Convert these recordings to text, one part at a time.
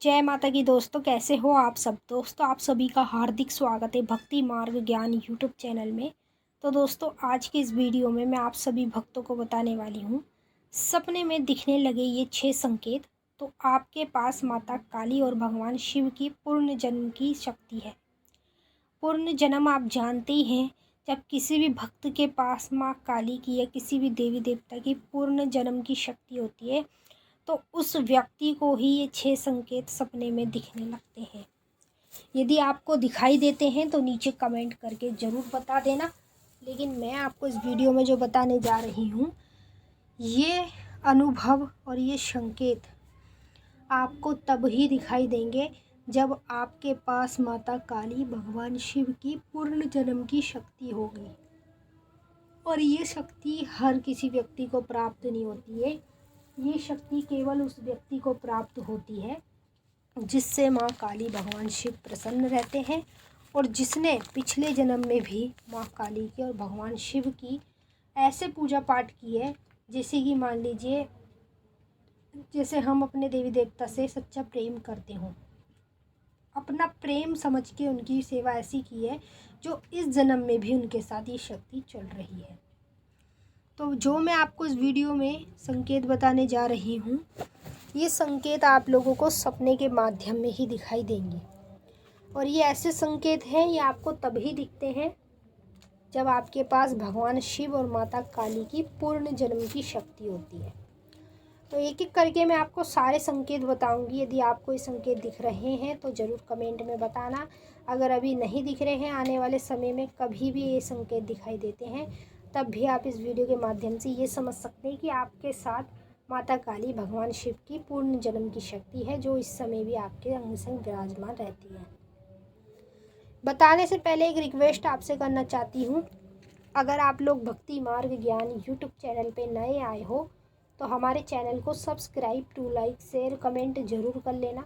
जय माता की दोस्तों, कैसे हो आप सब। दोस्तों, आप सभी का हार्दिक स्वागत है भक्ति मार्ग ज्ञान यूट्यूब चैनल में। तो दोस्तों, आज की इस वीडियो में मैं आप सभी भक्तों को बताने वाली हूँ, सपने में दिखने लगे ये 6 संकेत तो आपके पास माता काली और भगवान शिव की पूर्ण जन्म की शक्ति है। पूर्ण जन्म आप जानते ही हैं, जब किसी भी भक्त के पास माँ काली की या किसी भी देवी देवता की पूर्ण जन्म की शक्ति होती है तो उस व्यक्ति को ही ये 6 संकेत सपने में दिखने लगते हैं। यदि आपको दिखाई देते हैं तो नीचे कमेंट करके ज़रूर बता देना। लेकिन मैं आपको इस वीडियो में जो बताने जा रही हूँ, ये अनुभव और ये संकेत आपको तब ही दिखाई देंगे जब आपके पास माता काली भगवान शिव की पूर्ण जन्म की शक्ति होगी। और ये शक्ति हर किसी व्यक्ति को प्राप्त नहीं होती है। ये शक्ति केवल उस व्यक्ति को प्राप्त होती है जिससे माँ काली भगवान शिव प्रसन्न रहते हैं और जिसने पिछले जन्म में भी माँ काली की और भगवान शिव की ऐसे पूजा पाठ की है जैसे कि मान लीजिए जैसे हम अपने देवी देवता से सच्चा प्रेम करते हों, अपना प्रेम समझ के उनकी सेवा ऐसी की है जो इस जन्म में भी उनके साथ ये शक्ति चल रही है। तो जो मैं आपको इस वीडियो में संकेत बताने जा रही हूँ, ये संकेत आप लोगों को सपने के माध्यम में ही दिखाई देंगे। और ये ऐसे संकेत हैं, ये आपको तभी दिखते हैं जब आपके पास भगवान शिव और माता काली की पूर्ण जन्म की शक्ति होती है। तो एक एक करके मैं आपको सारे संकेत बताऊंगी। यदि आपको ये संकेत दिख रहे हैं तो ज़रूर कमेंट में बताना। अगर अभी नहीं दिख रहे हैं, आने वाले समय में कभी भी ये संकेत दिखाई देते हैं, तब भी आप इस वीडियो के माध्यम से ये समझ सकते हैं कि आपके साथ माता काली भगवान शिव की पूर्ण जन्म की शक्ति है जो इस समय भी आपके अंग संग विराजमान रहती है। बताने से पहले एक रिक्वेस्ट आपसे करना चाहती हूँ, अगर आप लोग भक्ति मार्ग ज्ञान यूट्यूब चैनल पे नए आए हो तो हमारे चैनल को subscribe to like share comment ज़रूर कर लेना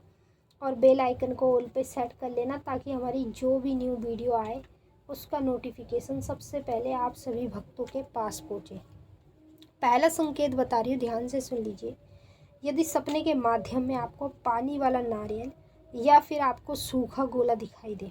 और बेल आइकन को ऑल पे सेट कर लेना ताकि हमारी जो भी न्यू वीडियो आए उसका नोटिफिकेशन सबसे पहले आप सभी भक्तों के पास पहुँचे। पहला संकेत बता रही हूँ, ध्यान से सुन लीजिए। यदि सपने के माध्यम में आपको पानी वाला नारियल या फिर आपको सूखा गोला दिखाई दे।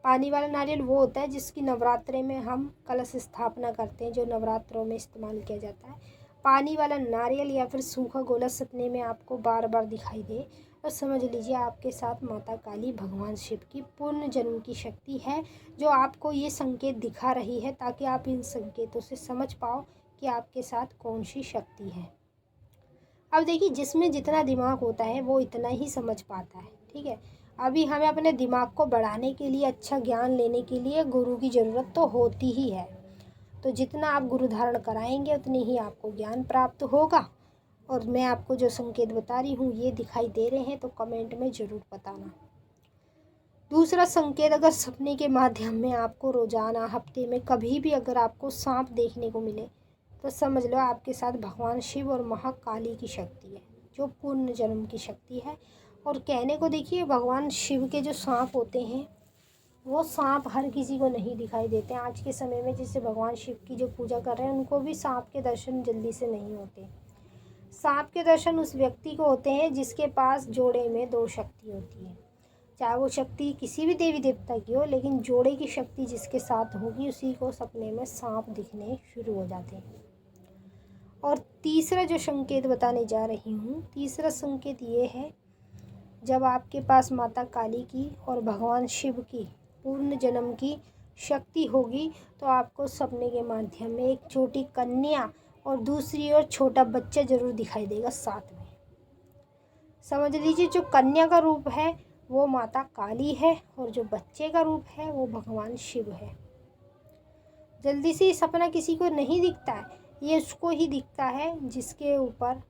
पानी वाला नारियल वो होता है जिसकी नवरात्रे में हम कलश स्थापना करते हैं, जो नवरात्रों में इस्तेमाल किया जाता है। पानी वाला नारियल या फिर सूखा गोला सपने में आपको बार बार दिखाई दे तो समझ लीजिए आपके साथ माता काली भगवान शिव की पूर्ण जन्म की शक्ति है जो आपको ये संकेत दिखा रही है, ताकि आप इन संकेतों से समझ पाओ कि आपके साथ कौन सी शक्ति है। अब देखिए, जिसमें जितना दिमाग होता है वो इतना ही समझ पाता है, ठीक है। अभी हमें अपने दिमाग को बढ़ाने के लिए, अच्छा ज्ञान लेने के लिए गुरु की ज़रूरत तो होती ही है। तो जितना आप गुरु धारण कराएंगे उतनी ही आपको ज्ञान प्राप्त होगा। और मैं आपको जो संकेत बता रही हूँ ये दिखाई दे रहे हैं तो कमेंट में ज़रूर बताना। दूसरा संकेत, अगर सपने के माध्यम में आपको रोज़ाना हफ्ते में कभी भी अगर आपको सांप देखने को मिले तो समझ लो आपके साथ भगवान शिव और महाकाली की शक्ति है जो पूर्ण जन्म की शक्ति है। और कहने को देखिए, भगवान शिव के जो सांप होते हैं वो सांप हर किसी को नहीं दिखाई देते। आज के समय में जिससे भगवान शिव की जो पूजा कर रहे हैं उनको भी सांप के दर्शन जल्दी से नहीं होते। सांप के दर्शन उस व्यक्ति को होते हैं जिसके पास जोड़े में 2 शक्ति होती है, चाहे वो शक्ति किसी भी देवी देवता की हो, लेकिन जोड़े की शक्ति जिसके साथ होगी उसी को सपने में सांप दिखने शुरू हो जाते हैं। और तीसरा जो संकेत बताने जा रही हूँ, तीसरा संकेत ये है, जब आपके पास माता काली की और भगवान शिव की पूर्ण जन्म की शक्ति होगी तो आपको सपने के माध्यम में एक छोटी कन्या और दूसरी ओर छोटा बच्चा जरूर दिखाई देगा साथ में। समझ लीजिए, जो कन्या का रूप है वो माता काली है और जो बच्चे का रूप है वो भगवान शिव है। जल्दी से सपना किसी को नहीं दिखता है, ये उसको ही दिखता है जिसके ऊपर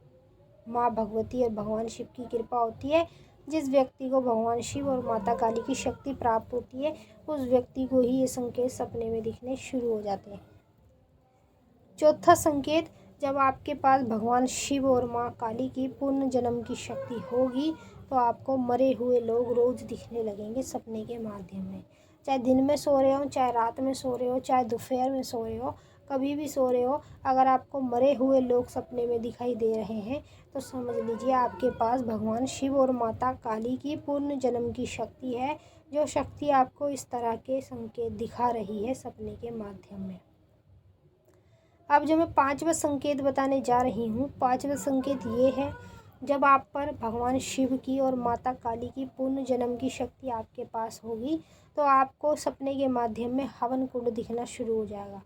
माँ भगवती और भगवान शिव की कृपा होती है। जिस व्यक्ति को भगवान शिव और माता काली की शक्ति प्राप्त होती है उस व्यक्ति को ही ये संकेत सपने में दिखने शुरू हो जाते हैं। चौथा संकेत, जब आपके पास भगवान शिव और माँ काली की पूर्ण जन्म की शक्ति होगी तो आपको मरे हुए लोग रोज़ दिखने लगेंगे सपने के माध्यम में। चाहे दिन में सो रहे हो, चाहे रात में सो रहे हो, चाहे दोपहर में सो रहे हो, कभी भी सो रहे हो, अगर आपको मरे हुए लोग सपने में दिखाई दे रहे हैं तो समझ लीजिए आपके पास भगवान शिव और माता काली की पूर्ण जन्म की शक्ति है, जो शक्ति आपको इस तरह के संकेत दिखा रही है सपने के माध्यम में। अब जो मैं 5वां संकेत बताने जा रही हूँ, 5वां संकेत ये है, जब आप पर भगवान शिव की और माता काली की पूर्ण जन्म की शक्ति आपके पास होगी तो आपको सपने के माध्यम में हवन कुंड दिखना शुरू हो जाएगा।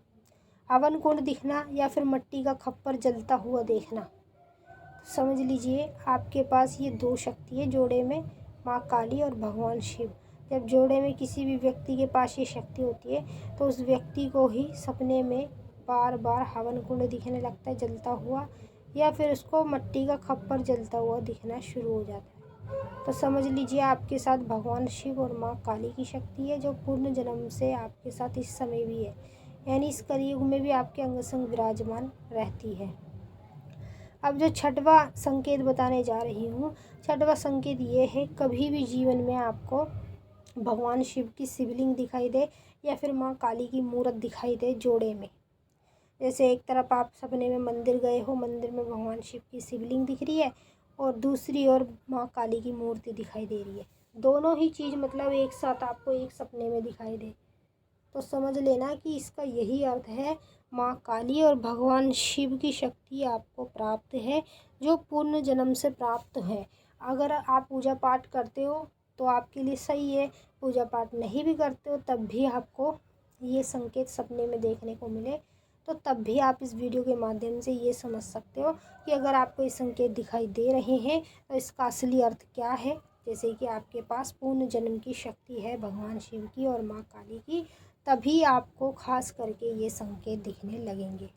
हवन कुंड दिखना या फिर मिट्टी का खप्पर जलता हुआ देखना, समझ लीजिए आपके पास ये 2 शक्ति है जोड़े में, माँ काली और भगवान शिव। जब जोड़े में किसी भी व्यक्ति के पास ये शक्ति होती है तो उस व्यक्ति को ही सपने में बार बार हवन कुंड दिखने लगता है जलता हुआ, या फिर उसको मिट्टी का खप्पर जलता हुआ दिखना शुरू हो जाता है। तो समझ लीजिए आपके साथ भगवान शिव और माँ काली की शक्ति है, जो पूर्ण जन्म से आपके साथ इस समय भी है, यानी इस कलयुग में भी आपके अंग संग विराजमान रहती है। अब जो 6वां संकेत बताने जा रही हूँ, 6वां संकेत ये है, कभी भी जीवन में आपको भगवान शिव की शिवलिंग दिखाई दे या फिर माँ काली की मूर्त दिखाई दे जोड़े में। जैसे एक तरफ आप सपने में मंदिर गए हो, मंदिर में भगवान शिव की शिवलिंग दिख रही है और दूसरी ओर माँ काली की मूर्ति दिखाई दे रही है। दोनों ही चीज़ मतलब एक साथ आपको एक सपने में दिखाई दे तो समझ लेना कि इसका यही अर्थ है, माँ काली और भगवान शिव की शक्ति आपको प्राप्त है, जो पूर्ण जन्म से प्राप्त है। अगर आप पूजा पाठ करते हो तो आपके लिए सही है, पूजा पाठ नहीं भी करते हो तब भी आपको ये संकेत सपने में देखने को मिले तो तब भी आप इस वीडियो के माध्यम से ये समझ सकते हो कि अगर आपको ये संकेत दिखाई दे रहे हैं तो इसका असली अर्थ क्या है। जैसे कि आपके पास पूर्ण जन्म की शक्ति है भगवान शिव की और माँ काली की, तभी आपको खास करके ये संकेत दिखने लगेंगे।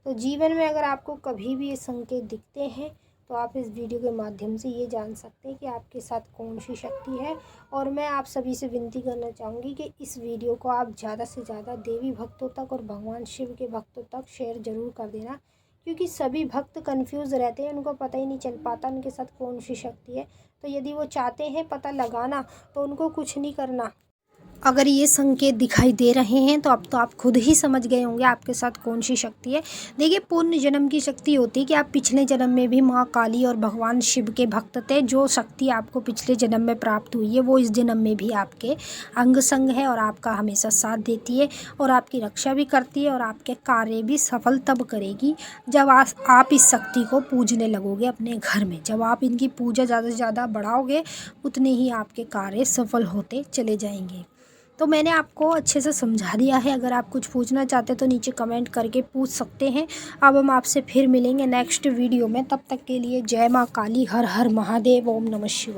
तो जीवन में अगर आपको कभी भी ये संकेत दिखते हैं तो आप इस वीडियो के माध्यम से ये जान सकते हैं कि आपके साथ कौन सी शक्ति है। और मैं आप सभी से विनती करना चाहूँगी कि इस वीडियो को आप ज़्यादा से ज़्यादा देवी भक्तों तक और भगवान शिव के भक्तों तक शेयर ज़रूर कर देना, क्योंकि सभी भक्त कंफ्यूज रहते हैं, उनको पता ही नहीं चल पाता उनके साथ कौन सी शक्ति है। तो यदि वो चाहते हैं पता लगाना तो उनको कुछ नहीं करना, अगर ये संकेत दिखाई दे रहे हैं तो अब तो आप खुद ही समझ गए होंगे आपके साथ कौन सी शक्ति है। देखिए, पूर्ण जन्म की शक्ति होती है कि आप पिछले जन्म में भी माँ काली और भगवान शिव के भक्त थे। जो शक्ति आपको पिछले जन्म में प्राप्त हुई है वो इस जन्म में भी आपके अंग संग है और आपका हमेशा साथ देती है और आपकी रक्षा भी करती है और आपके कार्य भी सफल तब करेगी जब आप इस शक्ति को पूजने लगोगे अपने घर में। जब आप इनकी पूजा ज़्यादा से ज़्यादा बढ़ाओगे उतने ही आपके कार्य सफल होते चले जाएंगे। तो मैंने आपको अच्छे से समझा दिया है। अगर आप कुछ पूछना चाहते हैं तो नीचे कमेंट करके पूछ सकते हैं। अब हम आपसे फिर मिलेंगे नेक्स्ट वीडियो में, तब तक के लिए जय माँ काली, हर हर महादेव, ओम नमः शिवाय।